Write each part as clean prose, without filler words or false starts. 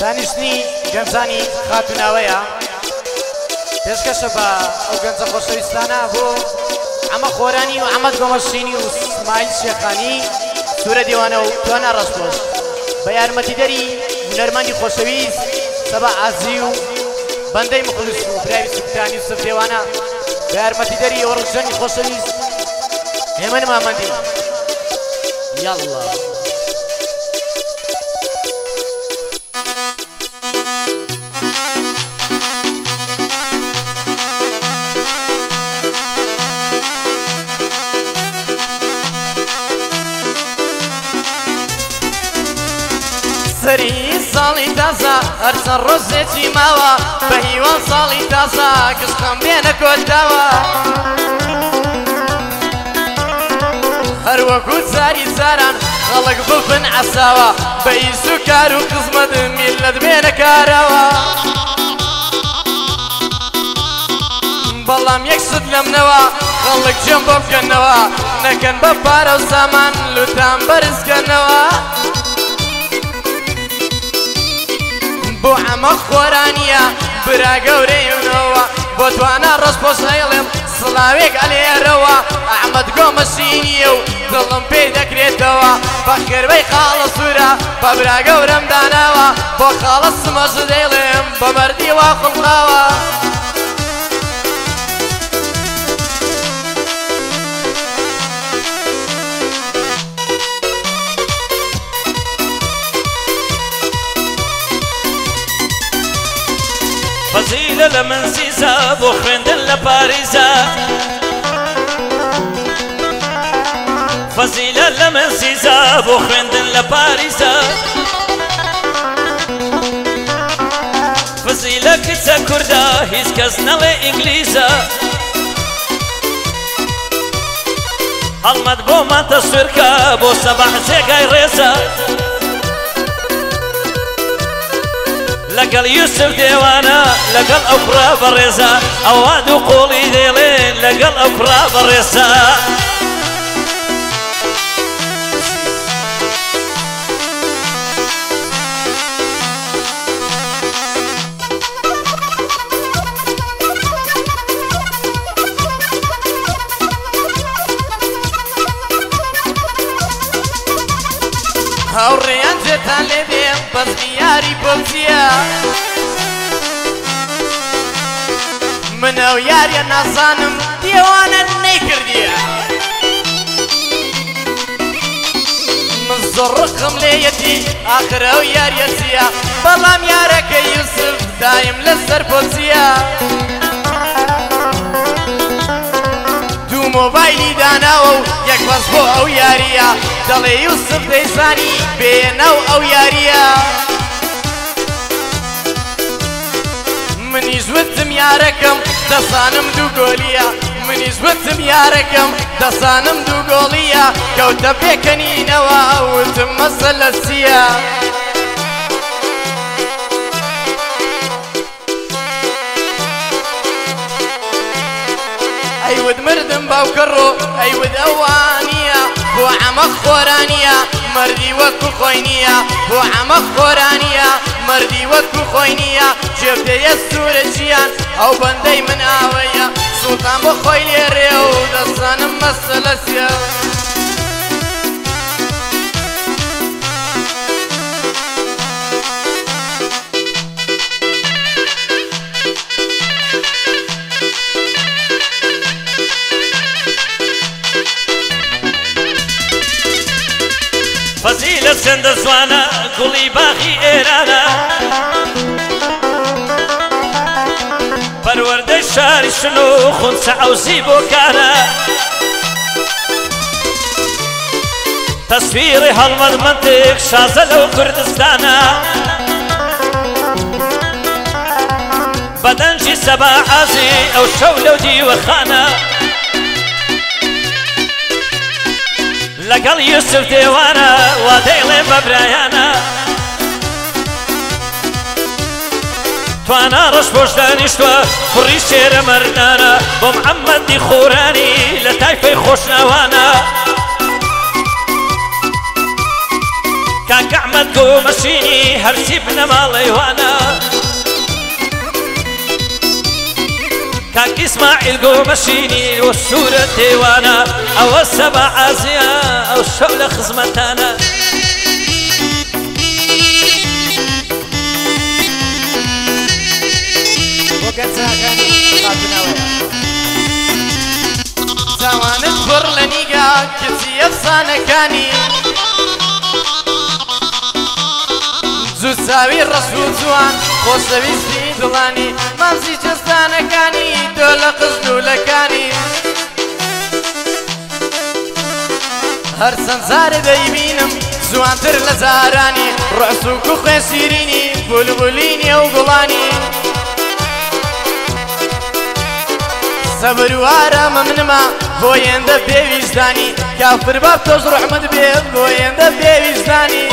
دانیشتنی گەنجانی خاتوناوەیە پێشکەشە بە ئەو گەنجە خۆشەویستانە بۆ ئەمە خۆرانی و ئەحمەد گۆمەشینی و اسماعیل شێخانی سوورە دیوانە و توانە ڕەشپۆش بە یارمەتیدەری هونەرمەندی خۆشەویست سەبا ئازی و بەندەی مخلص و براوی سوکتانی و سف دیوانە بە یارمەتیدەری ئۆڕژەنی خۆشەویست هێمن مامەندی یاڵڵا سەری ساڵی تازە هەرچەند ڕۆژێکی ماوە بە هیوان ساڵی تازە کشخەم بێنە کۆتاوە هەروەکو جاری جاران خەڵک ببن عەساوە بە ئیش و کار و قزمەت میلەت بێنە کارەوە بەڵام یەک شت لەمنەوە خەڵک جێم بۆ بکەنەوە نەکەن بە پارە و سامان لوتان بەرزکەنەوە بۆ ئەمە خۆرانیە برا گەورەیونەوە بۆ توانە ڕەشپۆش هەیڵێم سڵاوێک ئەلێرەوە ئەحمەد گۆمەشینیە و دڵم پێی دەکرێتەوە بە خێربەی خاڵە سوورە بە برا گەورەم داناوە بۆ خاڵە سمەش دەیڵێم بە مەردی وا خوڵقاوە فەزیلە لە من سیزە بۆ خوێندن لە پاریزە فەزیلە لە من سیزە بۆ خوێندن لە پاریزە فەزیلە کچە کوردە هیچ کەس نەڵێ ئینگلیزە هەڵمەت بۆمانتە سوورکە بۆ سەباح جێگای ڕێزە لەگەڵ یوسف دێوانە لەگەڵ ئەو کوڕە بەڕێزە ئەوا دوو قۆڵی دێڵێن لەگەڵ ئەو کوڕە بەڕێزە هاوڕێیان جێتان لێ بێم بەزمی یاری بۆچیە منە و یاریە نازانم دیوانە نەیکردیە من زۆر ڕقم لێیەتی ئاخرە و یاریە چیە بەڵام یارەکە یوسف دایم لەسەر بۆچیە مۆبایلی داناوە و یەک بەس بۆ ئەو یاریە دەڵێ یوسف دەیزانی بێنەو ئەو یاریە منیش وتم یارەکەم دەزانم دوو گۆلیە منیش وتم یارەکەم دەزانم دوو گۆڵیە کەوتە پێکەنینەوە وتم مەسەلە چییە ئەیود مردم باوکەڕۆ ئەیود ئەوانیە بۆ ئەمە خۆرانیە مەردی وەکو خۆی نییە بۆ ئەمە خۆرانیە مەردی وەکو خۆی نییە جێبدەیە سوورە ژیان ئەو بەندەی من ئاوەیە سوڵتان بۆ خۆی لێرێ و دەزانم مەسەلە چییە فەزیلە چەندە جوانە گوڵی باخی ئێرانە پەروەردەی شاری شن و خونچە عەوزی بۆ کارە تەسویری هەڵمەت منتیق شازە لەو کوردستانە بەدەنجی سەبا عازی ئەو شەو لەو دیوەخانە لەگەڵ یوسف دێوانە وا دەیڵێ بە برایانە توانە ڕەشپۆش دانیشتووە کوڕی شێرە مەردانە بۆ محەممەدی خۆرانی لە تایفەی خۆشناوانە كاك أحمد قومشيني هرسي بنمالي وانا كاك إسماعيل قومشيني والسورة ديوانا أو السبع عازية أو الشولة خزمتانا زوانت بر لنيقا كتي أفسانة كاني زود ساوي الرسول زوان خوشويستی دڵانی مامزی جستانەکانی تۆ لە قزن و لەکانی هەر چەند جارە دەیبینم جوانتر لە جارانی ڕعسوک و خوێ شیرینی بولبولینی ئەو گوڵانی سەبر و ئارامە منما بۆ ئێندە پێویستانی کافر باب تۆش ڕەحمەت بێت بۆ ئێندە پێویستانی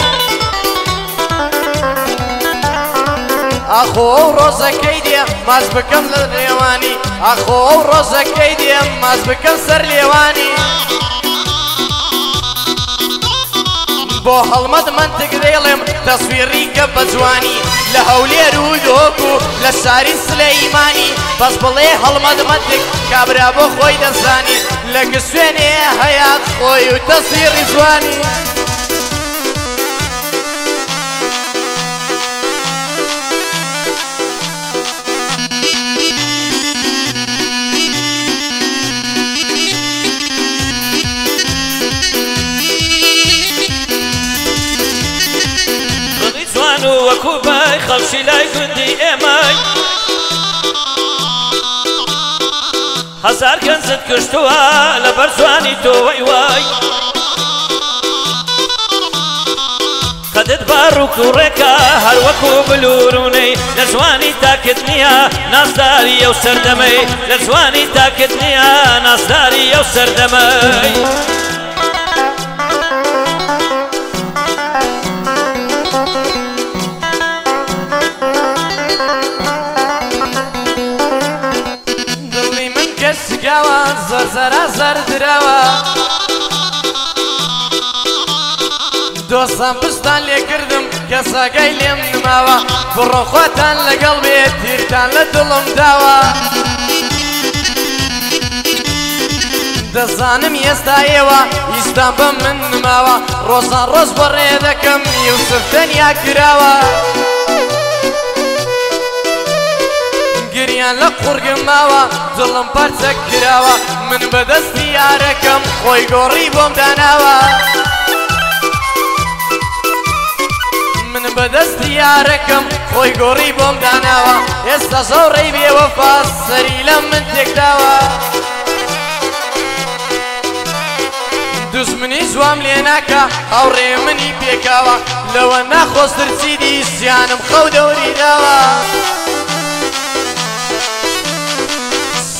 ئاخۆ ئەو ڕۆژەکەی دێ ماچ بکەم لە لێوانی ئاخۆ ئەو ڕۆژەکەی دێ ماچ بکەم سەر لێوانی بۆ هەڵمەت منتق دەیڵێم تەسویری کە بە جوانی لە هەولێر و دۆک و لە شاری سلەیمانی بەس بڵێ هەڵمەت منتق کابرا بۆ خۆی دەزانی لە گشتوێنێ هەیات خۆی و تەسویری جوانی وكوباي خلشي لاي قندي ايماي هزار كنزت كشتوا لبرسواني تو واي واي خدت باروك وريكا هر وكو بلوروني لجواني تاكتنيا ناس داري يو سردمي لجواني تاكتنيا ناس داري يو سردمي زرزرا زردراوە دۆستان پشتان لێ کردم کە ساگای لێم نماوە بڕۆخواتان لەگەڵ بێت تیرتان لە دڵم داوە دەزانم ئێستا ئێوە ئیستان بە من نماوە ڕۆژان ڕۆژ بەڕێ دەکەم یوسف تەنیا کراوە گریان لە قورگم ماوە دڵم پەرچە کراوە من بەدەستی یارەکەم خۆی گۆڕی بۆم داناوە من بەدەستی یارەکەم خۆی گۆڕی بۆم داناوە ئێستا زۆڕەی بێوەفا سەری لە من تێکداوە دوژمنی جوام لێ ناکە هاوڕێ منی پێکاوە لەوە ناخۆشتر چیدی ژیانم خەو دەوری داوە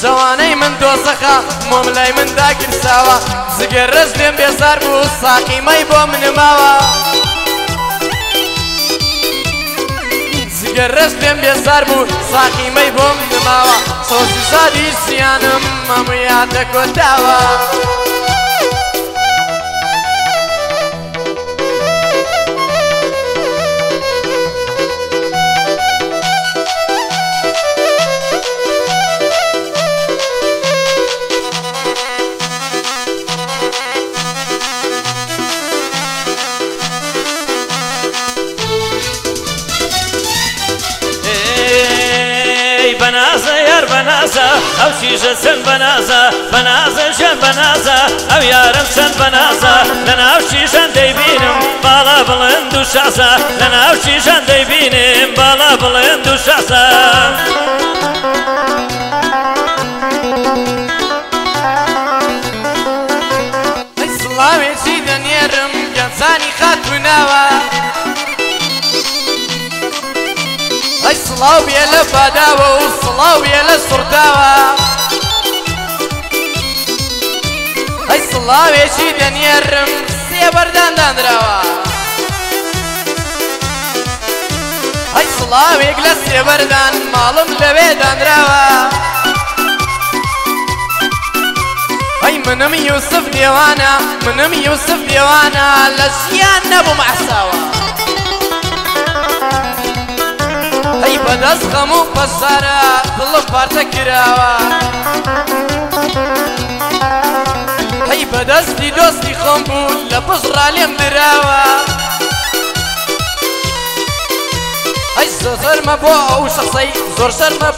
جوانەی من دۆزەخە مۆم لای من داگرساوە جگەرەش لێم بێزار بوو ساقیمەی بۆ منماوە جگەرەش لێم بێزار بوو ساقیمەی بۆ منماوە سۆزی زادی ژیانم هەموویان دەکۆتاوە بنازة يار بنازة أو شيشة سن بنازة بنازة شن بنازة أو يارم سن بنازة لنا أو شيشة ديبينم بالا بلند وشاسة لنا أو شيشة ديبينم بالا بلند وشاسة سڵاوێ چی دەنێرم گەنجانی خاتوناوە ئەی سڵاو بێ لە باداوە و سڵاو بێ لە سورداوە ئەی سڵاوێکی دەنێرم سێ بەردان دانراوە ئەی سڵاوێک لە سێبەردان ماڵم لەوێ دانراوە ئەی منم یوسف دێوانە منم یوسف دێوانە لە ژیان نەبووم عەساوە بەدەست غەم و پەسارە دڵم پارتە کراوە هەی بەدەستی دۆستی خۆم بوو لە پشڕا لێم دراوە هەی زۆر شەرمە بۆ ئەو شەخسەی زۆر شەرمە بۆ